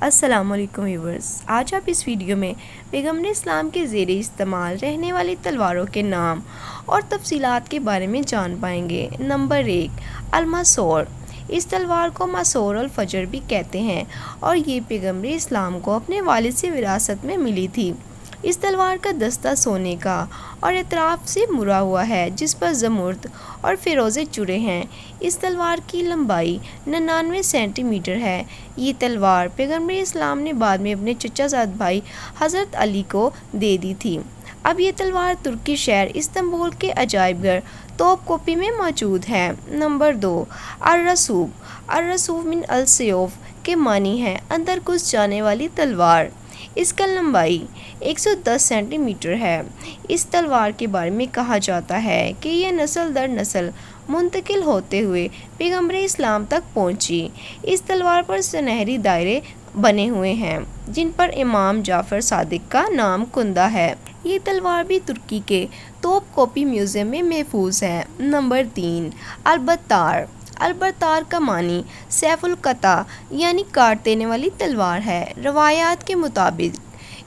السلام علیکم ویورز، آج آپ اس ویڈیو میں پیغمبر اسلام کے زیر استعمال رہنے والی تلواروں کے نام اور تفصیلات کے بارے میں جان پائیں گے۔ نمبر 1، الماسور۔ اس تلوار کو ماسور الفجر بھی کہتے ہیں اور یہ پیغمبر اسلام کو اپنے والد سے وراثت میں ملی تھی۔ اس تلوار کا دستہ سونے کا اور اطراف سے مرا ہوا ہے جس پر زمرد اور فیروزے جڑے ہیں۔ اس تلوار کی لمبائی 99 سینٹی میٹر ہے۔ یہ تلوار پیغمبر اسلام نے بعد میں اپنے چچا زاد بھائی حضرت علی کو دے دی تھی۔ اب یہ تلوار ترکی شہر استنبول کے عجائب گھر توپ کوپی میں موجود ہے۔ نمبر 2، الرسوب۔ الرسوب من السیوف کے معنی ہے اندر گھس جانے والی تلوار۔ اس کا لمبائی 110 سینٹی میٹر ہے۔ اس تلوار کے بارے میں کہا جاتا ہے کہ یہ نسل در نسل منتقل ہوتے ہوئے پیغمبر اسلام تک پہنچی۔ اس تلوار پر سنہری دائرے بنے ہوئے ہیں جن پر امام جعفر صادق کا نام کندہ ہے۔ یہ تلوار بھی ترکی کے توپ کوپی میوزیم میں محفوظ ہے۔ نمبر 3، البتار۔ البتار کا معنی سیف القطع یعنی کاٹ دینے والی تلوار ہے۔ روایات کے مطابق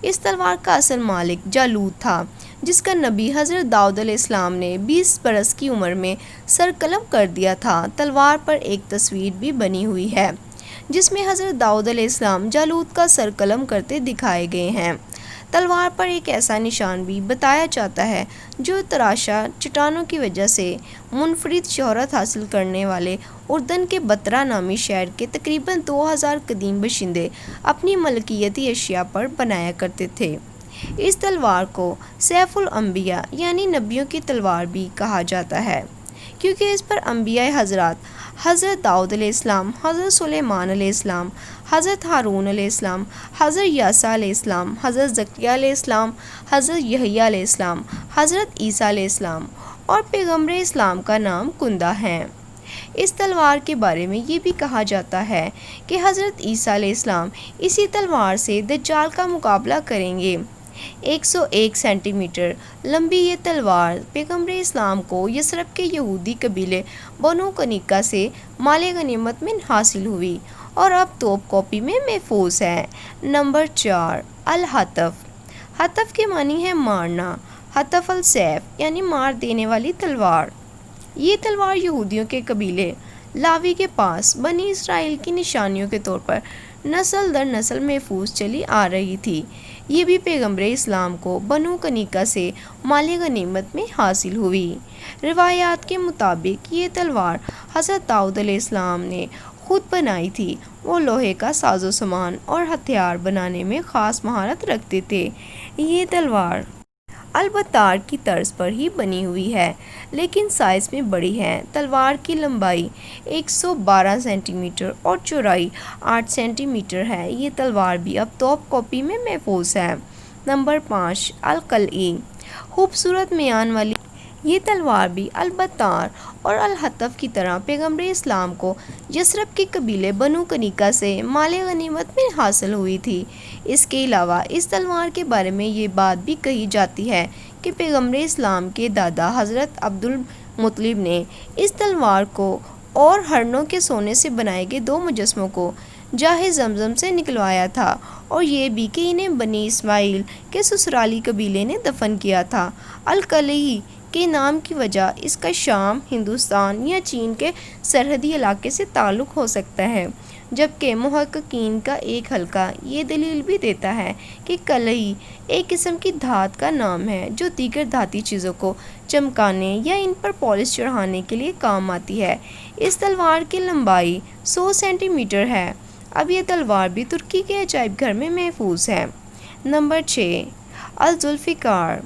اس تلوار کا اصل مالک جالوت تھا جس کا نبی حضرت داؤد علیہ السلام نے 20 برس کی عمر میں سر قلم کر دیا تھا۔ تلوار پر ایک تصویر بھی بنی ہوئی ہے جس میں حضرت داؤد علیہ السلام جالوت کا سر قلم کرتے دکھائے گئے ہیں۔ تلوار پر ایک ایسا نشان بھی بتایا جاتا ہے جو تراشا چٹانوں کی وجہ سے منفرد شہرت حاصل کرنے والے اردن کے بترا نامی شہر کے تقریباً 2000 قدیم باشندے اپنی ملکیتی اشیاء پر بنایا کرتے تھے۔ اس تلوار کو سیف الانبیاء یعنی نبیوں کی تلوار بھی کہا جاتا ہے کیونکہ اس پر انبیاء حضرات حضرت داؤد علیہ السلام، حضرت سلیمان علیہ السلام، حضرت ہارون علیہ السلام، حضرت یاسع علیہ السلام، حضرت زکریا علیہ السلام، حضرت یحییٰ علیہ السلام، حضرت عیسیٰ علیہ السلام اور پیغمبر اسلام کا نام کندہ ہیں۔ اس تلوار کے بارے میں یہ بھی کہا جاتا ہے کہ حضرت عیسیٰ علیہ السلام اسی تلوار سے دجال کا مقابلہ کریں گے۔ 101 سینٹی میٹر لمبی یہ تلوار پیغمبر اسلام کو یثرب کے یہودی قبیلے بنو کنیقہ سے مال غنیمت میں حاصل ہوئی اور اب توپ کوپی میں محفوظ ہے۔ نمبر 4، الحطف۔ حطف کے معنی ہے مارنا۔ حطف السیف یعنی مار دینے والی تلوار۔ یہ تلوار یہودیوں کے قبیلے لاوی کے پاس بنی اسرائیل کی نشانیوں کے طور پر نسل در نسل محفوظ چلی آ رہی تھی۔ یہ بھی پیغمبر اسلام کو بنو کنیقہ سے مال غنیمت میں حاصل ہوئی۔ روایات کے مطابق یہ تلوار حضرت داؤد علیہ السلام نے خود بنائی تھی۔ وہ لوہے کا ساز و سامان اور ہتھیار بنانے میں خاص مہارت رکھتے تھے۔ یہ تلوار البتار کی طرز پر ہی بنی ہوئی ہے لیکن سائز میں بڑی ہے۔ تلوار کی لمبائی 112 سینٹی میٹر اور چوڑائی 8 سینٹی میٹر ہے۔ یہ تلوار بھی اب توپ کوپی میں محفوظ ہے۔ نمبر 5، القلعی۔ خوبصورت میان والی یہ تلوار بھی البتار اور الحطف کی طرح پیغمبر اسلام کو یثرب کے قبیلے بنو کنیقہ سے مال غنیمت میں حاصل ہوئی تھی۔ اس کے علاوہ اس تلوار کے بارے میں یہ بات بھی کہی جاتی ہے کہ پیغمبر اسلام کے دادا حضرت عبد المطلب نے اس تلوار کو اور ہرنوں کے سونے سے بنائے گئے 2 مجسموں کو جاہ زمزم سے نکلوایا تھا اور یہ بھی کہ انہیں بنی اسماعیل کے سسرالی قبیلے نے دفن کیا تھا۔ القلعی کے نام کی وجہ اس کا شام، ہندوستان یا چین کے سرحدی علاقے سے تعلق ہو سکتا ہے، جبکہ محققین کا ایک حلقہ یہ دلیل بھی دیتا ہے کہ قلعی ایک قسم کی دھات کا نام ہے جو دیگر دھاتی چیزوں کو چمکانے یا ان پر پالش چڑھانے کے لیے کام آتی ہے۔ اس تلوار کی لمبائی 100 سینٹی میٹر ہے۔ اب یہ تلوار بھی ترکی کے عجائب گھر میں محفوظ ہے۔ نمبر 6، الذوالفقار۔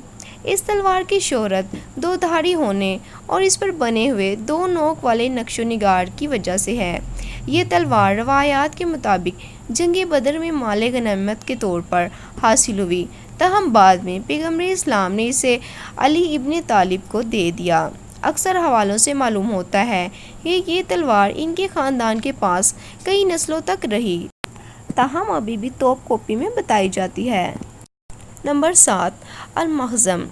اس تلوار کی شہرت 2 دھاڑی ہونے اور اس پر بنے ہوئے 2 نوک والے نقش و نگار کی وجہ سے ہے۔ یہ تلوار روایات کے مطابق جنگ بدر میں مال غنیمت کے طور پر حاصل ہوئی، تاہم بعد میں پیغمبر اسلام نے اسے علی ابن طالب کو دے دیا۔ اکثر حوالوں سے معلوم ہوتا ہے کہ یہ تلوار ان کے خاندان کے پاس کئی نسلوں تک رہی، تاہم ابھی بھی توپ کوپی میں بتائی جاتی ہے۔ نمبر 7، المخزم۔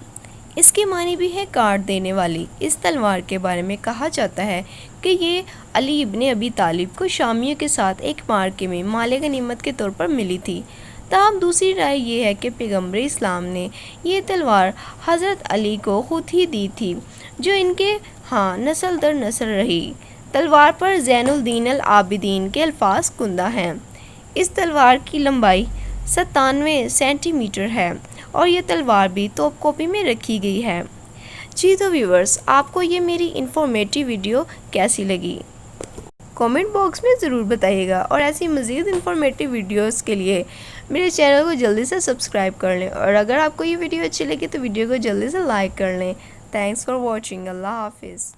اس کے معنی بھی ہے کاٹ دینے والی۔ اس تلوار کے بارے میں کہا جاتا ہے کہ یہ علی ابن ابی طالب کو شامیوں کے ساتھ ایک معرکے میں مال غنیمت کے طور پر ملی تھی۔ تاہم دوسری رائے یہ ہے کہ پیغمبر اسلام نے یہ تلوار حضرت علی کو خود ہی دی تھی، جو ان کے ہاں نسل در نسل رہی۔ تلوار پر زین الدین العابدین کے الفاظ کندہ ہیں۔ اس تلوار کی لمبائی 97 سینٹی میٹر ہے اور یہ تلوار بھی توپ کاپی میں رکھی گئی ہے۔ جی تو ویورز، آپ کو یہ میری انفارمیٹیو ویڈیو کیسی لگی؟ کامنٹ باکس میں ضرور بتائیے گا، اور ایسی مزید انفارمیٹیو ویڈیوز کے لیے میرے چینل کو جلدی سے سبسکرائب کر لیں، اور اگر آپ کو یہ ویڈیو اچھی لگی تو ویڈیو کو جلدی سے لائک کر لیں۔ Thanks for watching. اللہ حافظ۔